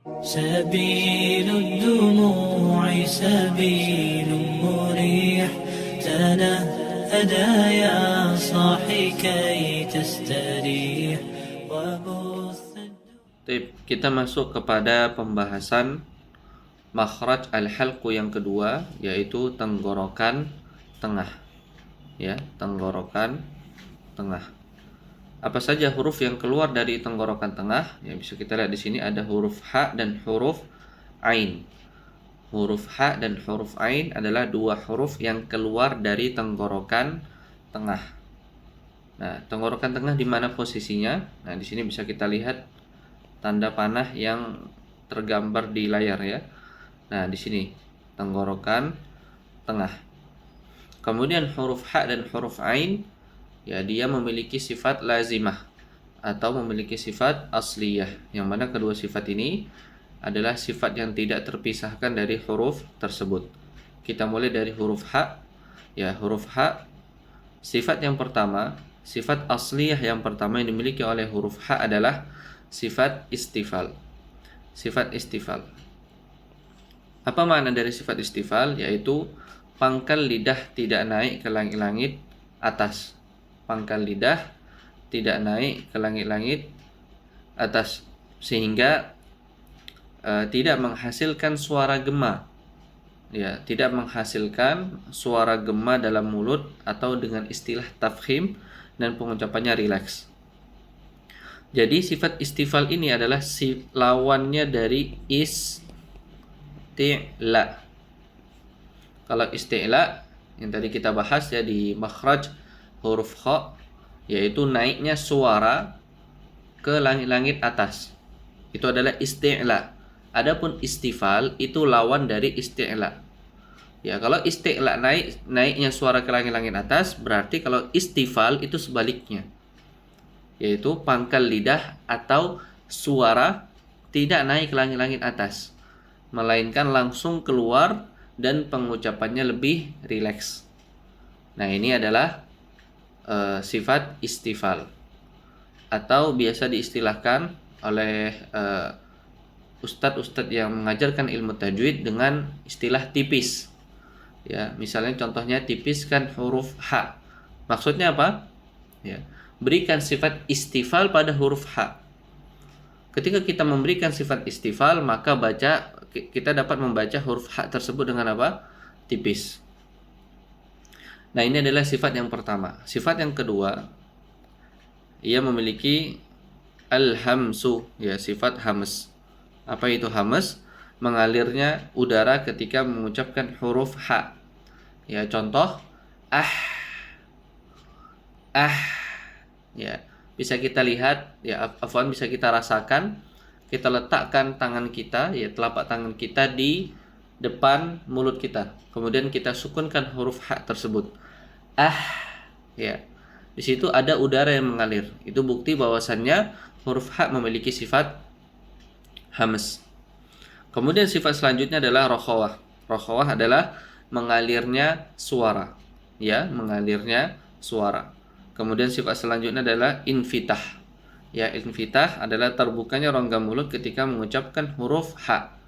سبيل الدموع سبيل مريح تنهدى يا صاحي كي تستريح وبث. Kita masuk kepada pembahasan makhraj al-halqu yang kedua, yaitu tenggorokan tengah. Ya, tenggorokan tengah. Apa saja huruf yang keluar dari tenggorokan tengah? Ya, bisa kita lihat di sini ada huruf ha dan huruf ain. Huruf ha dan huruf ain adalah dua huruf yang keluar dari tenggorokan tengah. Nah, tenggorokan tengah di mana posisinya? Nah, di sini bisa kita lihat tanda panah yang tergambar di layar ya. Nah, di sini tenggorokan tengah. Kemudian huruf ha dan huruf ain, ya, dia memiliki sifat lazimah atau memiliki sifat asliyah, yang mana kedua sifat ini adalah sifat yang tidak terpisahkan dari huruf tersebut. Kita mulai dari huruf ha. Ya, huruf ha, sifat yang pertama, sifat asliyah yang pertama yang dimiliki oleh huruf ha adalah sifat istifal. Sifat istifal. Apa makna dari sifat istifal? Yaitu pangkal lidah tidak naik ke langit-langit atas. Pangkal lidah tidak naik ke langit-langit atas, sehingga tidak menghasilkan suara gema. Ya, tidak menghasilkan suara gema dalam mulut, atau dengan istilah tafkhim, dan pengucapannya rileks. Jadi sifat istifal ini adalah lawannya dari isti'la. Kalau isti'la yang tadi kita bahas ya di makhraj huruf kha, yaitu naiknya suara ke langit-langit atas. Itu adalah isti'la. Adapun istifal itu lawan dari isti'la. Ya, kalau isti'la naiknya suara ke langit-langit atas, berarti kalau istifal itu sebaliknya, yaitu pangkal lidah atau suara tidak naik ke langit-langit atas, melainkan langsung keluar dan pengucapannya lebih rileks. Nah, ini adalah sifat istifal, atau biasa diistilahkan oleh ustadz-ustadz yang mengajarkan ilmu tajwid dengan istilah tipis. Ya, misalnya contohnya tipiskan huruf ha. Maksudnya apa? Ya, berikan sifat istifal pada huruf ha. Ketika kita memberikan sifat istifal, maka kita dapat membaca huruf ha tersebut dengan apa? Tipis. Nah, ini adalah sifat yang pertama. Sifat yang kedua, ia memiliki al-hamsu, ya, sifat hams. Apa itu hams? Mengalirnya udara ketika mengucapkan huruf ha. Ya, contoh ya, bisa kita lihat, ya, afwan, bisa kita rasakan. Kita letakkan tangan kita, ya, telapak tangan kita di depan mulut kita. Kemudian kita sukunkan huruf ha tersebut. Ya. Di situ ada udara yang mengalir. Itu bukti bahwasannya huruf ha memiliki sifat hams. Kemudian sifat selanjutnya adalah rokhawah. Rokhawah adalah mengalirnya suara. Ya, mengalirnya suara. Kemudian sifat selanjutnya adalah infitah. Ya, infitah adalah terbukanya rongga mulut ketika mengucapkan huruf ha.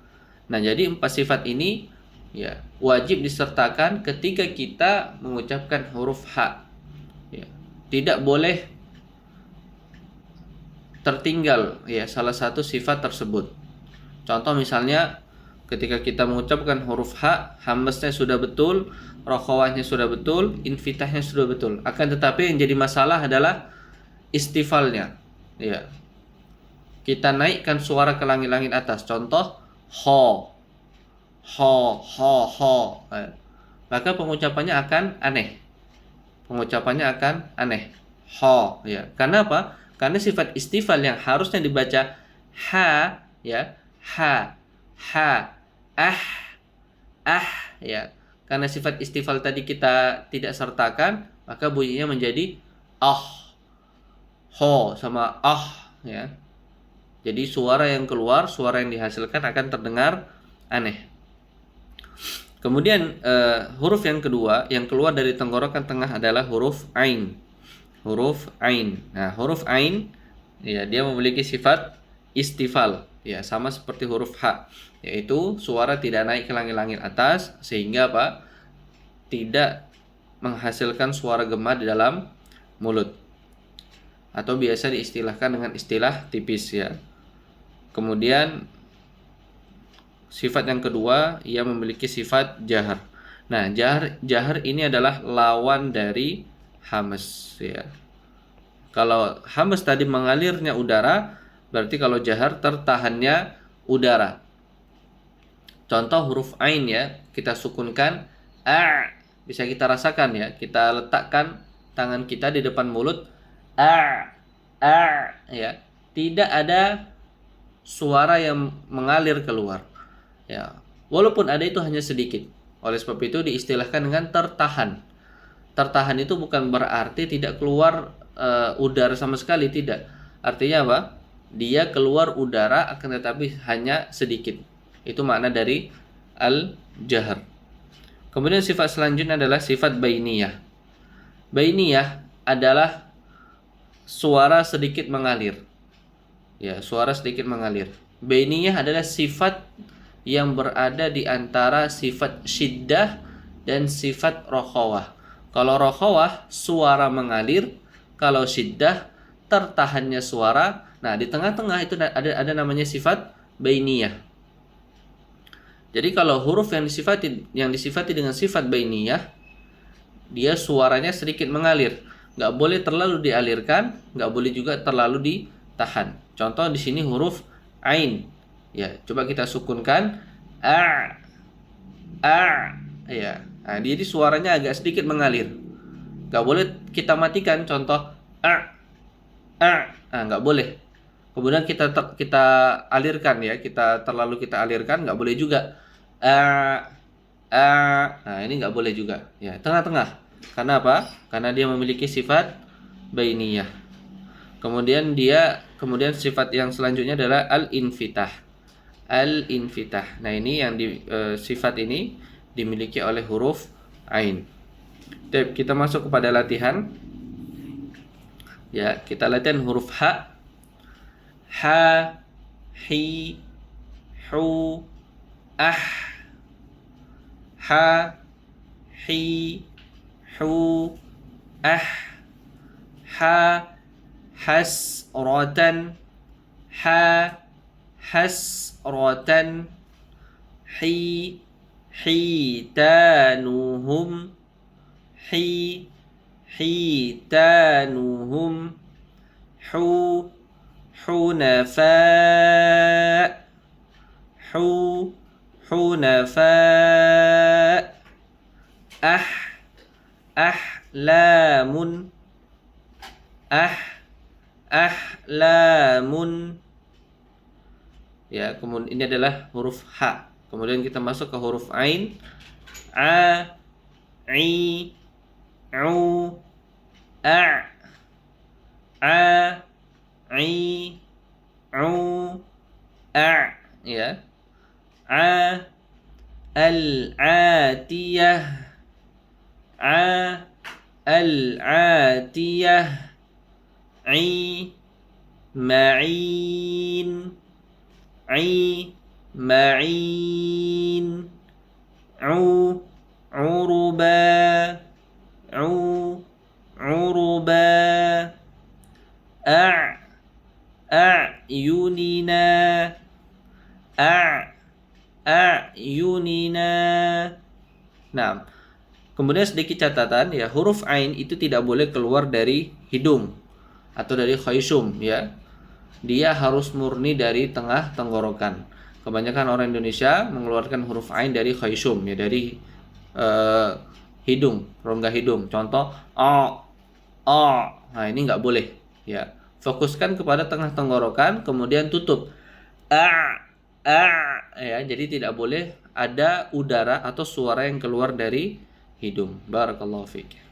Nah, jadi 4 sifat ini, ya, wajib disertakan ketika kita mengucapkan huruf ha. Ya, tidak boleh tertinggal, ya, salah satu sifat tersebut. Contoh misalnya ketika kita mengucapkan huruf ha, hamzahnya sudah betul, rokhawahnya sudah betul, infitahnya sudah betul. Akan tetapi yang jadi masalah adalah istifalnya. Ya. Kita naikkan suara ke langit-langit atas. Contoh ho. Maka pengucapannya akan aneh. Ho, ya. Karena apa? Karena sifat istifal yang harusnya dibaca ha, ya, ya. Karena sifat istifal tadi kita tidak sertakan, maka bunyinya menjadi ho sama ya. Jadi suara yang keluar, suara yang dihasilkan akan terdengar aneh. Kemudian huruf yang kedua yang keluar dari tenggorokan tengah adalah huruf ain. Huruf ain. Nah, huruf ain, ya, dia memiliki sifat istifal, Ya, sama seperti huruf H, yaitu suara tidak naik ke langit-langit atas sehingga apa? Tidak menghasilkan suara gema di dalam mulut. Atau biasa diistilahkan dengan istilah tipis ya. Kemudian sifat yang kedua, ia memiliki sifat jahar. Nah, jahar ini adalah lawan dari hamas ya. Kalau hamas tadi mengalirnya udara, berarti kalau jahar tertahannya udara. Contoh huruf ain ya, kita sukunkan a, bisa kita rasakan ya. Kita letakkan tangan kita di depan mulut, a ya. Tidak ada suara yang mengalir keluar. Ya, walaupun ada itu hanya sedikit. Oleh sebab itu diistilahkan dengan tertahan. Tertahan itu bukan berarti tidak keluar udara sama sekali, tidak. Artinya apa? Dia keluar udara akan tetapi hanya sedikit. Itu makna dari al-jahr. Kemudian sifat selanjutnya adalah sifat bainiyah. Bainiyah adalah suara sedikit mengalir. Ya, suara sedikit mengalir. Bainiyah adalah sifat yang berada di antara sifat syiddah dan sifat rokhawah. Kalau rokhawah suara mengalir, kalau syiddah tertahannya suara. Nah, di tengah-tengah itu ada namanya sifat bainiyah. Jadi kalau huruf yang disifati dengan sifat bainiyah, dia suaranya sedikit mengalir. Nggak boleh terlalu dialirkan, nggak boleh juga terlalu ditahan. Contoh di sini huruf ain. Ya, coba kita sukunkan a ya. Nah, jadi suaranya agak sedikit mengalir. Nggak boleh kita matikan. Contoh nggak boleh. Kemudian kita alirkan ya, kita alirkan, nggak boleh juga. Nah, ini nggak boleh juga. Ya, tengah-tengah. Karena apa? Karena dia memiliki sifat bainiyah. Kemudian sifat yang selanjutnya adalah al-infitah. Al-infitah. Nah, ini yang sifat ini dimiliki oleh huruf ain. Kita masuk kepada latihan. Ya, kita latihan huruf H. Ha, hi, hu, ah. Ha, hi, hu, ah. Ha, hasratan. Ha, hasratan. Hi, hitanuhum. Hitanuhum. Hu, حنفاء حنفاء أحلام أحلام. Ya, kemudian ini adalah huruf H. Kemudian kita masuk ke huruf ain. A, i, u, a, i, u, a, ya. Al-atiyah, al-atiyah. Ma'in, ma'in. Uruba, uruba. A'yunina, a'yunina. Nah, kemudian sedikit catatan ya, huruf ain itu tidak boleh keluar dari hidung atau dari khaysum ya. Dia harus murni dari tengah tenggorokan. Kebanyakan orang Indonesia mengeluarkan huruf ain dari khaysum ya, dari hidung, rongga hidung. Contoh o. Nah, ini nggak boleh ya. Fokuskan kepada tengah tenggorokan, kemudian tutup. Ya, jadi tidak boleh ada udara atau suara yang keluar dari hidung. Barakallahu fiik.